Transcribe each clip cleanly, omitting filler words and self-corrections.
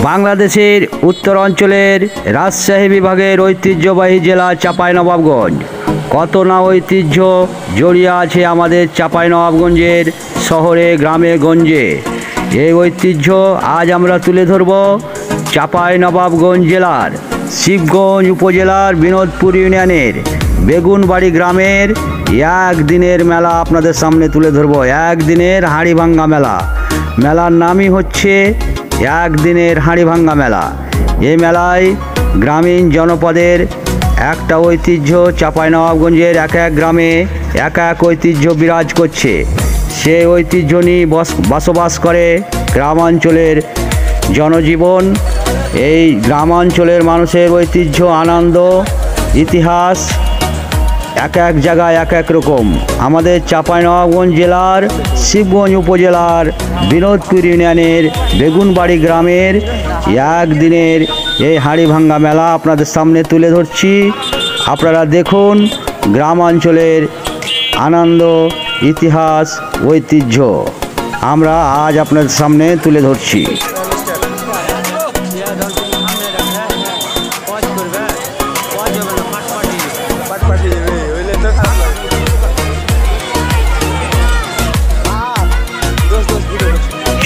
বাংলাদেশের উত্তরাঞ্চলের রাজশাহী বিভাগের ঐতিহ্যবাহী জেলা চাঁপাইনবাবগঞ্জ। কত না ঐতিহ্য জড়িয়ে আছে আমাদের চাঁপাইনবাবগঞ্জের শহরে গ্রামে গঞ্জে। এই ঐতিহ্য আজ আমরা তুলে ধরব চাঁপাইনবাবগঞ্জ জেলার শিবগঞ্জ উপজেলার বিনোদপুর ইউনিয়নের বেগুনবাড়ি গ্রামের একদিনের মেলা আপনাদের সামনে তুলে ধরব। একদিনের হাঁড়িভাঙ্গা মেলা। মেলার নামই হচ্ছে একদিনের হাঁড়িভাঙ্গা মেলা। এই মেলায় গ্রামীণ জনপদের একটা ঐতিহ্য, চাঁপাইনবাবগঞ্জের এক এক গ্রামে এক এক ঐতিহ্য বিরাজ করছে। সেই ঐতিহ্য নিয়ে বসবাস করে গ্রামাঞ্চলের জনজীবন। এই গ্রামাঞ্চলের মানুষের ঐতিহ্য, আনন্দ, ইতিহাস এক এক জায়গায় এক এক রকম। আমাদের চাঁপাইনবাবগঞ্জ জেলার শিবগঞ্জ উপজেলার বিনোদপুর ইউনিয়নের বেগুনবাড়ি গ্রামের একদিনের এই হাঁড়িভাঙ্গা মেলা আপনাদের সামনে তুলে ধরছি। আপনারা দেখুন গ্রামাঞ্চলের আনন্দ, ইতিহাস, ঐতিহ্য আমরা আজ আপনাদের সামনে তুলে ধরছি।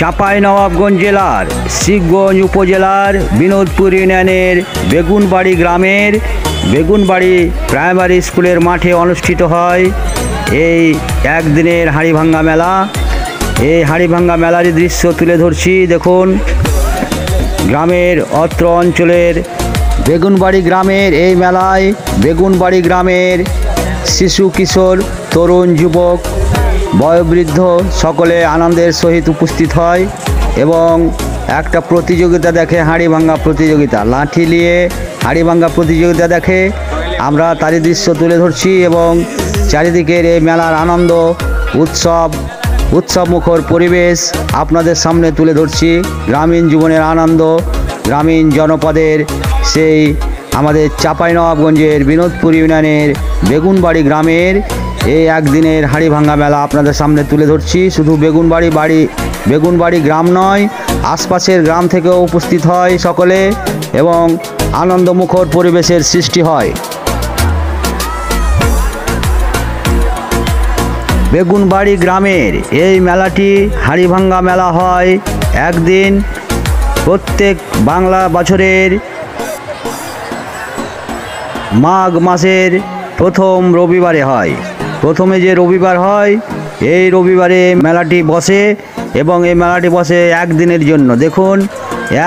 চাঁপাইনবাবগঞ্জ জেলার শিবগঞ্জ উপজেলার বিনোদপুর ইউনিয়নের বেগুনবাড়ি গ্রামের বেগুনবাড়ি প্রাইমারি স্কুলের মাঠে অনুষ্ঠিত হয় এই একদিনের হাঁড়িভাঙ্গা মেলা। এই হাঁড়িভাঙ্গা মেলারই দৃশ্য তুলে ধরছি। দেখুন গ্রামের অত্র অঞ্চলের বেগুনবাড়ি গ্রামের এই মেলায় বেগুনবাড়ি গ্রামের শিশু, কিশোর, তরুণ, যুবক, বয়োবৃদ্ধ সকলে আনন্দের সহিত উপস্থিত হয় এবং একটা প্রতিযোগিতা দেখে, হাঁড়িভাঙ্গা প্রতিযোগিতা। লাঠি নিয়ে হাঁড়িভাঙ্গা প্রতিযোগিতা দেখে। আমরা তারই দৃশ্য তুলে ধরছি এবং চারিদিকের এই মেলার আনন্দ, উৎসবমুখর পরিবেশ আপনাদের সামনে তুলে ধরছি। গ্রামীণ জীবনের আনন্দ, গ্রামীণ জনপদের সেই আমাদের চাঁপাইনবাবগঞ্জের বিনোদপুর ইউনিয়নের বেগুনবাড়ি গ্রামের এই একদিনের হাঁড়িভাঙ্গা মেলা আপনাদের সামনে তুলে ধরছি। শুধু বেগুনবাড়ি গ্রাম নয়, আশপাশের গ্রাম থেকেও উপস্থিত হয় সকলে এবং আনন্দমুখর পরিবেশের সৃষ্টি হয়। বেগুনবাড়ি গ্রামের এই মেলাটি হাঁড়িভাঙ্গা মেলা হয় একদিন প্রত্যেক বাংলা বছরের মাঘ মাসের প্রথম রবিবারে হয়। প্রথমে যে রবিবার হয় এই রবিবারে মেলাটি বসে এবং এই মেলাটি বসে একদিনের জন্য। দেখুন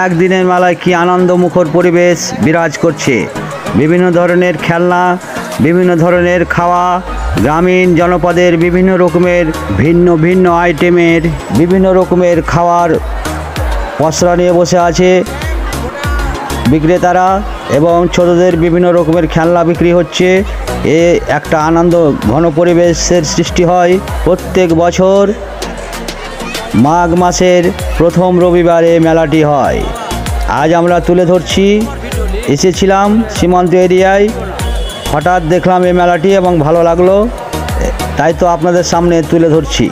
একদিনের মেলায় কি আনন্দমুখর পরিবেশ বিরাজ করছে। বিভিন্ন ধরনের খেলনা, বিভিন্ন ধরনের খাওয়া, গ্রামীণ জনপদের বিভিন্ন রকমের ভিন্ন ভিন্ন আইটেমের বিভিন্ন রকমের খাওয়ার পসরা নিয়ে বসে আছে বিক্রেতারা এবং ছোটদের বিভিন্ন রকমের খেলনা বিক্রি হচ্ছে। এ একটা আনন্দ ঘন পরিবেশের সৃষ্টি হয় প্রত্যেক বছর মাঘ মাসের প্রথম রবিবারে মেলাটি হয়। আজ আমরা তুলে ধরছি। এসেছিলাম সীমান্ত এরিয়ায়, হঠাৎ দেখলাম এই মেলাটি এবং ভালো লাগলো, তাই তো আপনাদের সামনে তুলে ধরছি।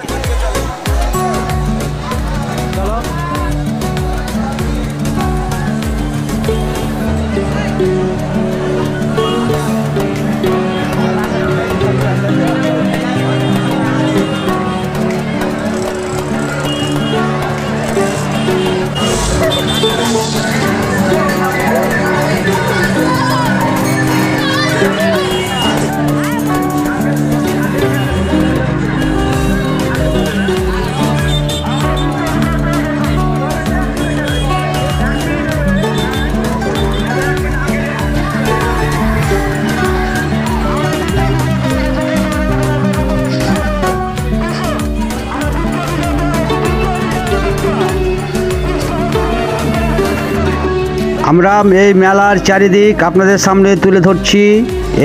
আমরা এই মেলার চারিদিক আপনাদের সামনে তুলে ধরছি।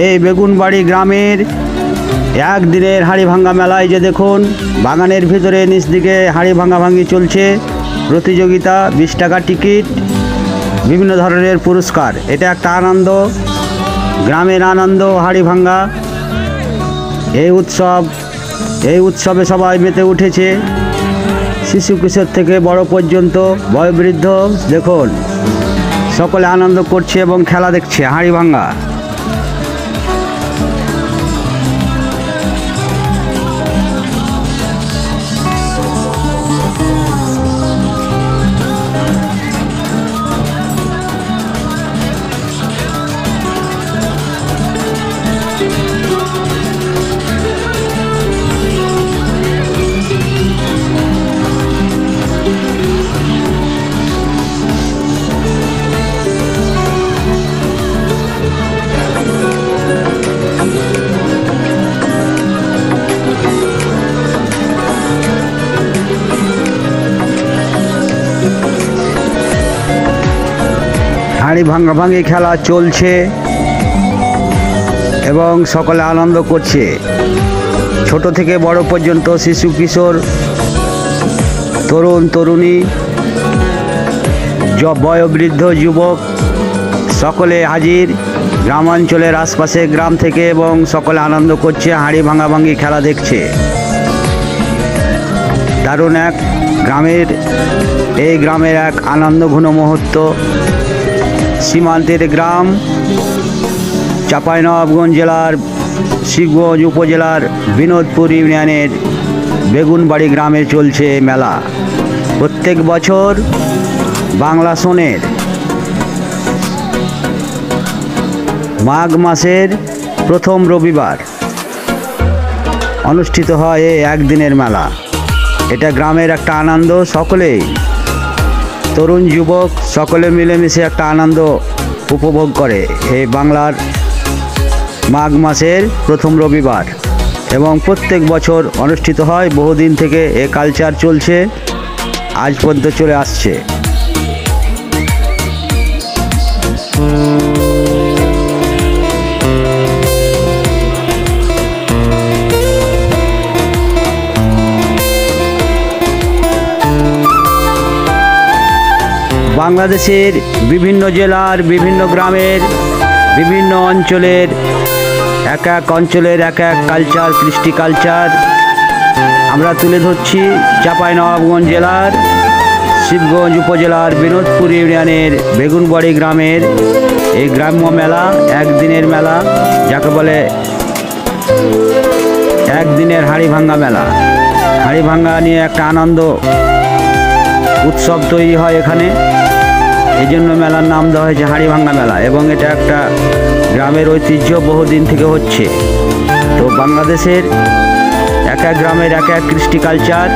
এই বেগুনবাড়ি গ্রামের একদিনের হাঁড়িভাঙ্গা মেলায় যে দেখুন বাগানের ভিতরে নিচ দিকে হাঁড়িভাঙ্গি চলছে। প্রতিযোগিতা, 20 টাকা টিকিট, বিভিন্ন ধরনের পুরস্কার। এটা একটা আনন্দ, গ্রামের আনন্দ হাঁড়িভাঙ্গা। এই উৎসবে সবাই মেতে উঠেছে। শিশু কিশোর থেকে বড় পর্যন্ত বয়োবৃদ্ধ দেখুন সকলে আনন্দ করছে এবং খেলা দেখছে হাঁড়ি ভাঙ্গা। হাঁড়ি ভাঙ্গাভাঙ্গি খেলা চলছে এবং সকলে আনন্দ করছে, ছোট থেকে বড় পর্যন্ত শিশু কিশোর তরুণ তরুণী বয়োবৃদ্ধ যুবক সকলে হাজির গ্রামাঞ্চলের আশপাশে গ্রাম থেকে, এবং সকলে আনন্দ করছে, হাঁড়ি ভাঙ্গাভাঙ্গি খেলা দেখছে। দারুণ এক গ্রামের এক আনন্দঘন মুহূর্ত। সীমান্তের গ্রাম চাঁপাইনবাবগঞ্জ জেলার শিবগঞ্জ উপজেলার বিনোদপুর ইউনিয়নের বেগুনবাড়ি গ্রামে চলছে মেলা। প্রত্যেক বছর বাংলা সনের মাঘ মাসের প্রথম রবিবার অনুষ্ঠিত হয় এই একদিনের মেলা। এটা গ্রামের একটা আনন্দ, সকলেই তরুণ যুবক সকলে মিলেমিশে একটা আনন্দ উপভোগ করে এই বাংলার মাঘ মাসের প্রথম রবিবার, এবং প্রত্যেক বছর অনুষ্ঠিত হয়। বহুদিন থেকে এ কালচার চলছে, আজ পর্যন্ত চলে আসছে। বাংলাদেশের বিভিন্ন জেলার বিভিন্ন গ্রামের বিভিন্ন অঞ্চলের এক এক অঞ্চলের এক এক কালচার, কৃষ্টি কালচার আমরা তুলে ধরছি। চাঁপাইনবাবগঞ্জ জেলার শিবগঞ্জ উপজেলার বিনোদপুর ইউনিয়নের বেগুনবাড়ি গ্রামের এই গ্রাম্য মেলা, একদিনের মেলা যাকে বলে একদিনের হাঁড়ি ভাঙ্গা মেলা। হাঁড়ি ভাঙ্গা নিয়ে একটা আনন্দ উৎসব তৈরি হয় এখানে, এই জন্য মেলার নাম দেওয়া হয়েছে হাঁড়ি ভাঙ্গা মেলা, এবং এটা একটা গ্রামের ঐতিহ্য, বহুদিন থেকে হচ্ছে। তো বাংলাদেশের এক এক গ্রামের এক এক কৃষ্টি কালচার,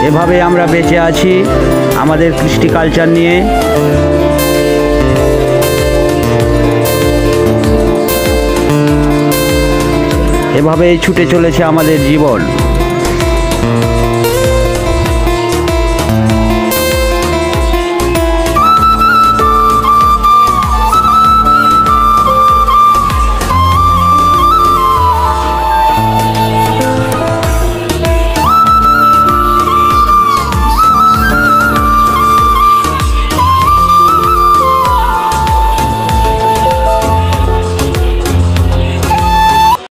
এভাবে আমরা বেঁচে আছি আমাদের কৃষ্টি কালচার নিয়ে। এভাবেই ছুটে চলেছে আমাদের জীবন।